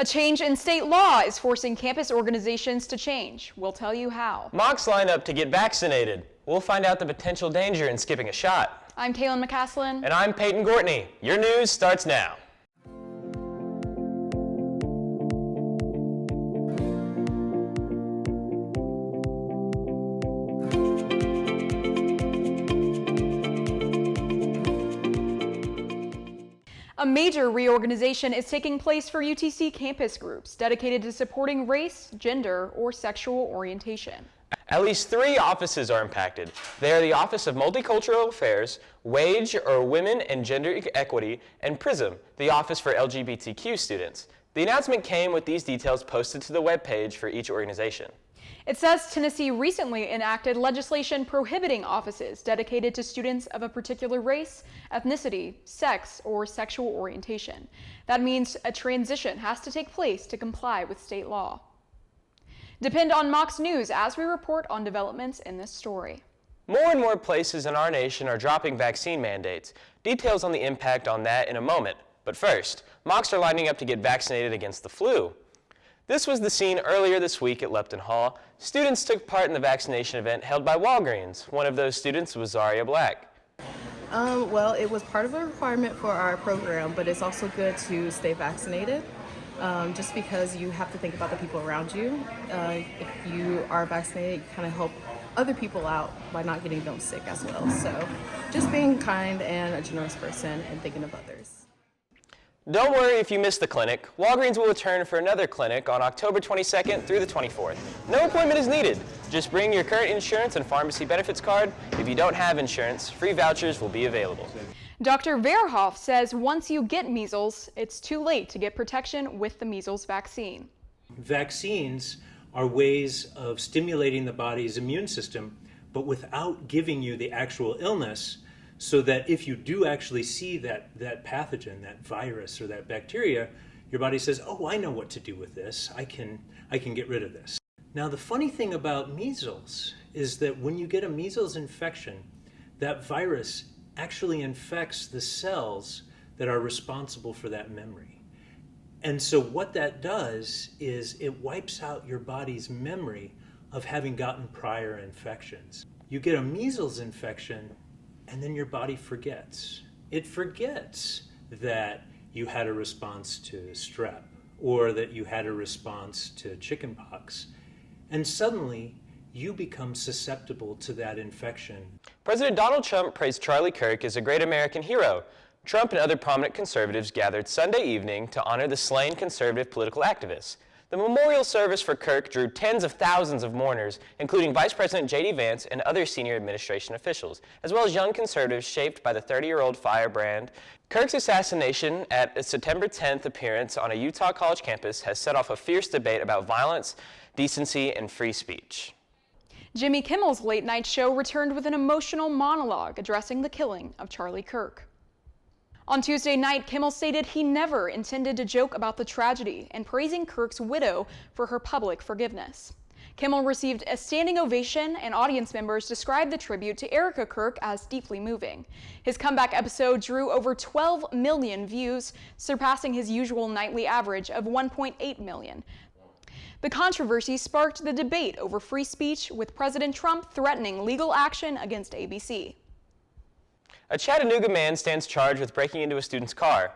A change in state law is forcing campus organizations to change. We'll tell you how. Mocs line up to get vaccinated. We'll find out the potential danger in skipping a shot. I'm Kaylin McCaslin. And I'm Peyton Gortney. Your news starts now. A major reorganization is taking place for UTC campus groups dedicated to supporting race, gender, or sexual orientation. At least 3 offices are impacted. They are the Office of Multicultural Affairs, Wage or Women and Gender Equity, and PRISM, the Office for LGBTQ students. The announcement came with these details posted to the webpage for each organization. It says Tennessee recently enacted legislation prohibiting offices dedicated to students of a particular race, ethnicity, sex, or sexual orientation. That means a transition has to take place to comply with state law. Depend on Mocs News as we report on developments in this story. More and more places in our nation are dropping vaccine mandates. Details on the impact on that in a moment. But first, Mocs are lining up to get vaccinated against the flu. This was the scene earlier this week at Lepton Hall. Students took part in the vaccination event held by Walgreens. One of those students was Zaria Black. Well, it was part of a requirement for our program, but it's also good to stay vaccinated, just because you have to think about the people around you. If you are vaccinated, you kind of help other people out by not getting them sick as well. So just being kind and a generous person and thinking of others. Don't worry if you missed the clinic. Walgreens will return for another clinic on October 22nd through the 24th. No appointment is needed. Just bring your current insurance and pharmacy benefits card. If you don't have insurance, free vouchers will be available. Dr. Verhoff says once you get measles, it's too late to get protection with the measles vaccine. Vaccines are ways of stimulating the body's immune system, but without giving you the actual illness, so that if you do actually see that pathogen, that virus or that bacteria, your body says, oh, I know what to do with this. I can get rid of this. Now, the funny thing about measles is that when you get a measles infection, that virus actually infects the cells that are responsible for that memory. And so what that does is it wipes out your body's memory of having gotten prior infections. You get a measles infection, and then your body forgets. It forgets that you had a response to strep or that you had a response to chickenpox. And suddenly, you become susceptible to that infection. President Donald Trump praised Charlie Kirk as a great American hero. Trump and other prominent conservatives gathered Sunday evening to honor the slain conservative political activists. The memorial service for Kirk drew tens of thousands of mourners, including Vice President J.D. Vance and other senior administration officials, as well as young conservatives shaped by the 30-year-old firebrand. Kirk's assassination at a September 10th appearance on a Utah college campus has set off a fierce debate about violence, decency, and free speech. Jimmy Kimmel's late night show returned with an emotional monologue addressing the killing of Charlie Kirk. On Tuesday night, Kimmel stated he never intended to joke about the tragedy and praising Kirk's widow for her public forgiveness. Kimmel received a standing ovation, and audience members described the tribute to Erica Kirk as deeply moving. His comeback episode drew over 12 million views, surpassing his usual nightly average of 1.8 million. The controversy sparked the debate over free speech, with President Trump threatening legal action against ABC. A Chattanooga man stands charged with breaking into a student's car.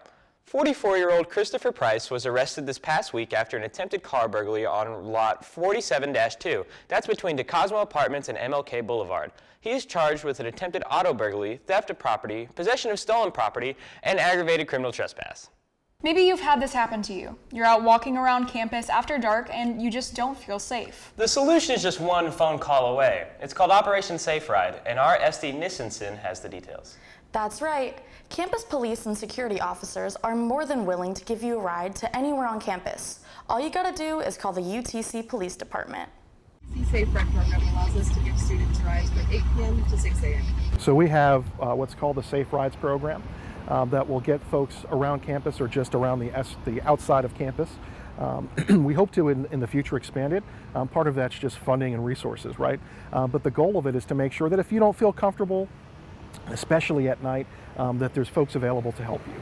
44-year-old Christopher Price was arrested this past week after an attempted car burglary on lot 47-2. That's between DeCosmo Apartments and MLK Boulevard. He is charged with an attempted auto burglary, theft of property, possession of stolen property, and aggravated criminal trespass. Maybe you've had this happen to you. You're out walking around campus after dark and you just don't feel safe. The solution is just one phone call away. It's called Operation Safe Ride, and our SD Nissensen has the details. That's right. Campus police and security officers are more than willing to give you a ride to anywhere on campus. All you gotta do is call the UTC Police Department. The Safe Ride program allows us to give students rides from 8 p.m. to 6 a.m. So we have what's called the Safe Rides program. That will get folks around campus or just around the outside of campus. We hope to in the future expand it. Part of that's just funding and resources, right? But the goal of it is to make sure that if you don't feel comfortable especially at night, that there's folks available to help you.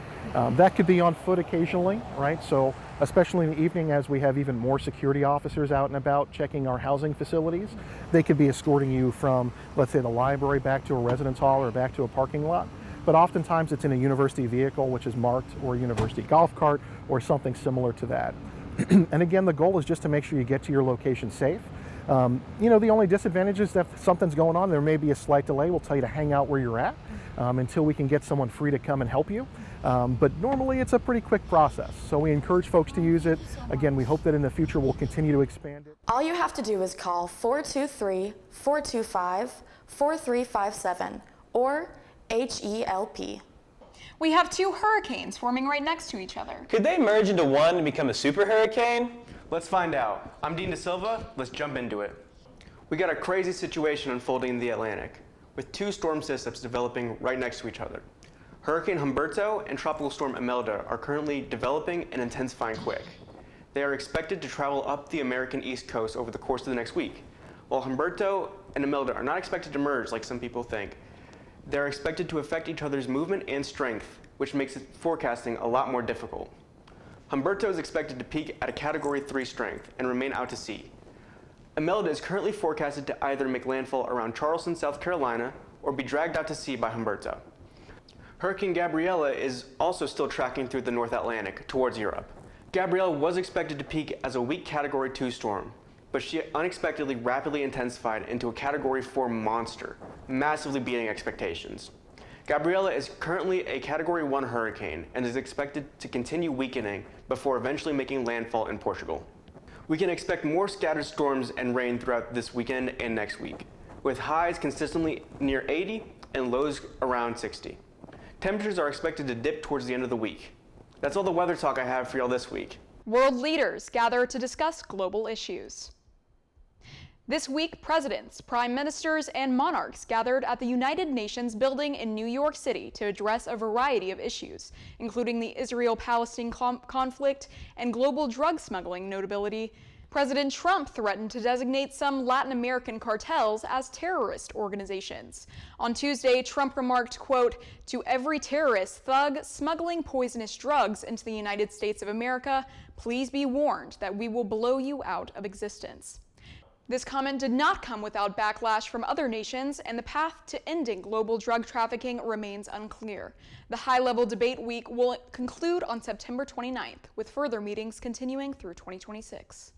That could be on foot occasionally, right? So especially in the evening, as we have even more security officers out and about checking our housing facilities, they could be escorting you from, let's say, the library back to a residence hall or back to a parking lot. But oftentimes it's in a university vehicle, which is marked, or a university golf cart, or something similar to that. And again, the goal is just to make sure you get to your location safe. You know, the only disadvantage is that if something's going on, there may be a slight delay. We'll tell you to hang out where you're at until we can get someone free to come and help you. But normally it's a pretty quick process. So we encourage folks to use it. Again, we hope that in the future we'll continue to expand it. All you have to do is call 423-425-4357 or HELP. We have two hurricanes forming right next to each other. Could they merge into one and become a super hurricane? Let's find out. I'm Dean Da Silva. Let's jump into it. We got a crazy situation unfolding in the Atlantic, with two storm systems developing right next to each other. Hurricane Humberto and Tropical Storm Imelda are currently developing and intensifying quick. They are expected to travel up the American East Coast over the course of the next week. While Humberto and Imelda are not expected to merge like some people think, they're expected to affect each other's movement and strength, which makes forecasting a lot more difficult. Humberto is expected to peak at a Category 3 strength and remain out to sea. Imelda is currently forecasted to either make landfall around Charleston, South Carolina, or be dragged out to sea by Humberto. Hurricane Gabriella is also still tracking through the North Atlantic towards Europe. Gabriella was expected to peak as a weak Category 2 storm, but she unexpectedly rapidly intensified into a Category 4 monster, massively beating expectations. Gabriella is currently a Category 1 hurricane and is expected to continue weakening before eventually making landfall in Portugal. We can expect more scattered storms and rain throughout this weekend and next week, with highs consistently near 80 and lows around 60. Temperatures are expected to dip towards the end of the week. That's all the weather talk I have for y'all this week. World leaders gather to discuss global issues. This week, presidents, prime ministers, and monarchs gathered at the United Nations building in New York City to address a variety of issues, including the Israel-Palestine conflict and global drug smuggling notability. President Trump threatened to designate some Latin American cartels as terrorist organizations. On Tuesday, Trump remarked, quote, "To every terrorist thug smuggling poisonous drugs into the United States of America, please be warned that we will blow you out of existence." This comment did not come without backlash from other nations, and the path to ending global drug trafficking remains unclear. The high-level debate week will conclude on September 29th, with further meetings continuing through 2026.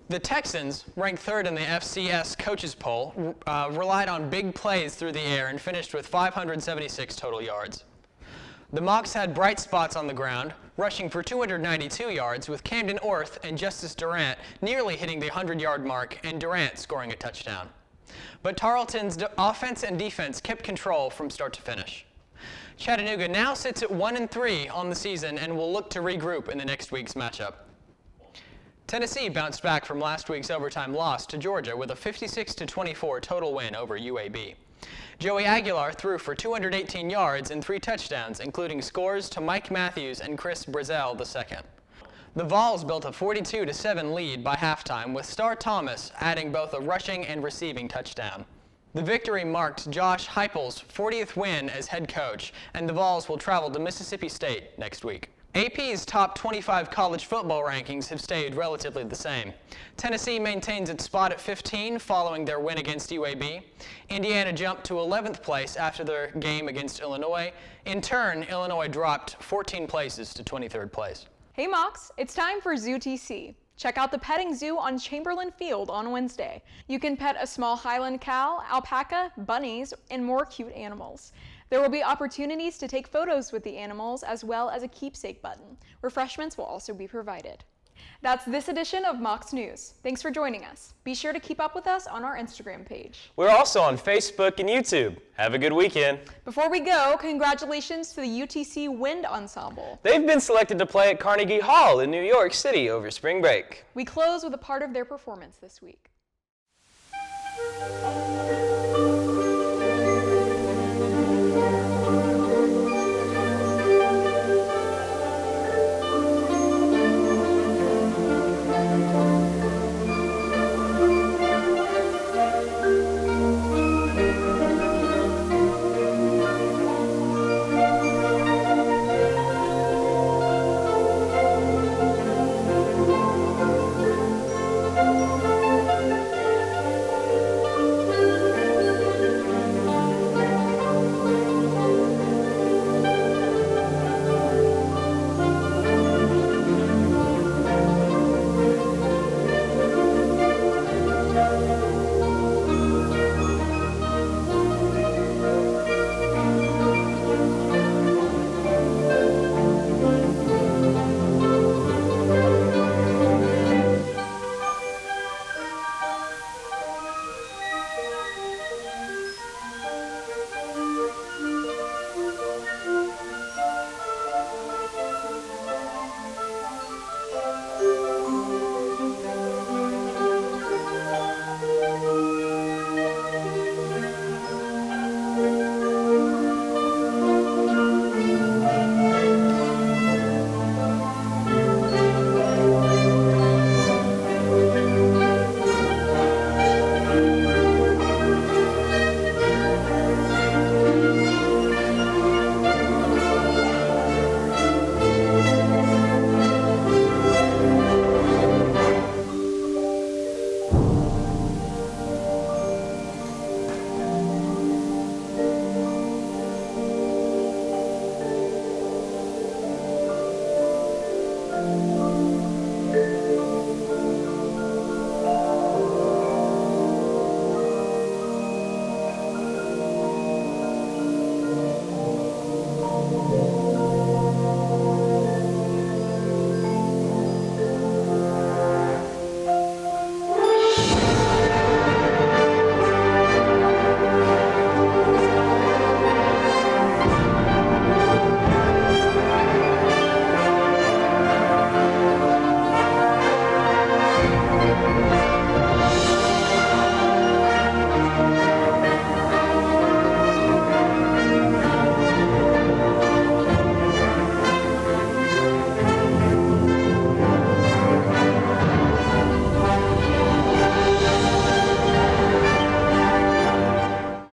The Texans, ranked third in the FCS coaches poll, relied on big plays through the air and finished with 576 total yards. The Mocs had bright spots on the ground, rushing for 292 yards, with Camden Orth and Justice Durant nearly hitting the 100-yard mark and Durant scoring a touchdown. But Tarleton's offense and defense kept control from start to finish. Chattanooga now sits at 1-3 on the season and will look to regroup in the next week's matchup. Tennessee bounced back from last week's overtime loss to Georgia with a 56-24 total win over UAB. Joey Aguilar threw for 218 yards and 3 touchdowns, including scores to Mike Matthews and Chris Brazzell II. The Vols built a 42-7 lead by halftime, with Star Thomas adding both a rushing and receiving touchdown. The victory marked Josh Heupel's 40th win as head coach, and the Vols will travel to Mississippi State next week. AP's top 25 college football rankings have stayed relatively the same. Tennessee maintains its spot at 15 following their win against UAB. Indiana jumped to 11th place after their game against Illinois. In turn, Illinois dropped 14 places to 23rd place. Hey Mocs, it's time for Zoo TC. Check out the petting zoo on Chamberlain Field on Wednesday. You can pet a small Highland cow, alpaca, bunnies, and more cute animals. There will be opportunities to take photos with the animals, as well as a keepsake button. Refreshments will also be provided. That's this edition of Mocs News. Thanks for joining us. Be sure to keep up with us on our Instagram page. We're also on Facebook and YouTube. Have a good weekend. Before we go, congratulations to the UTC Wind Ensemble. They've been selected to play at Carnegie Hall in New York City over spring break. We close with a part of their performance this week.